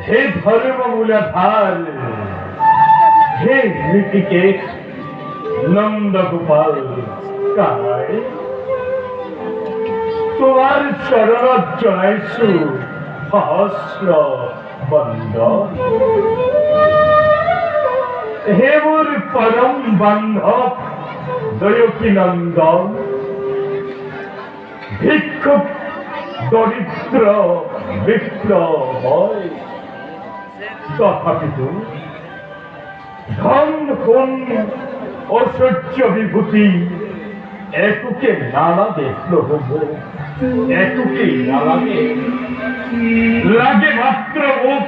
হে ধর্ম মূলাধার হে ঋষিকেশ নন্দগোপাল কানাই তোমার চরণত জনাইছো সহস্র বন্দন। হে মোৰ পৰম বান্ধৱ দয়কী নন্দন, ভিক্ষুক দৰিদ্ৰ বিপ্ৰ হয়, তথাপিতো ধন সোণ ঐশ্বৰ্য বিভূতি একোকে নালাগে প্ৰভু, একোকে নালাগে, লাগে মাত্ৰ মোক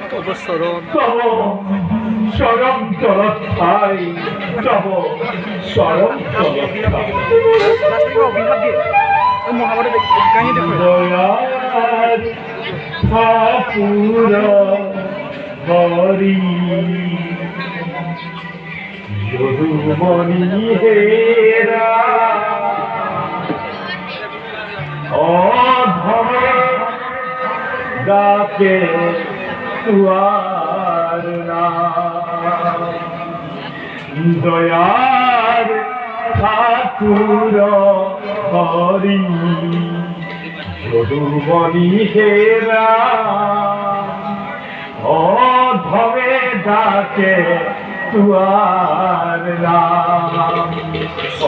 তব চরণ তলত পাই, তব চরণ তলত পাই। দয়ার ঠাকুর হরি যদুমণি হেরা অধমে ডাকে তুয়ার নাম। দয়ার ঠাকুর হরি যদুমণি হেরা অধমে ডাকে তুয়ার নাম,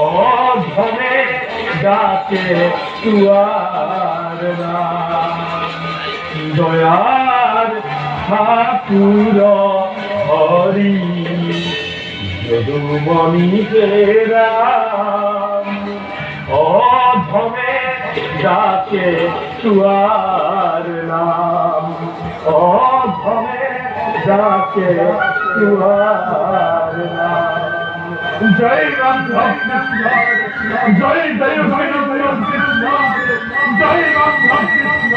অধমে ডাকে তুয়ার নাম। দয়ার ঠাকুর হরি যদুমণি হেরা অধমে ডাকে তুয়ার নাম, অধমে ডাকে তুয়ার নাম। জয় রাম জয় জয় জয় জয় কৃষ্ণ, জয় রাম কৃষ্ণ।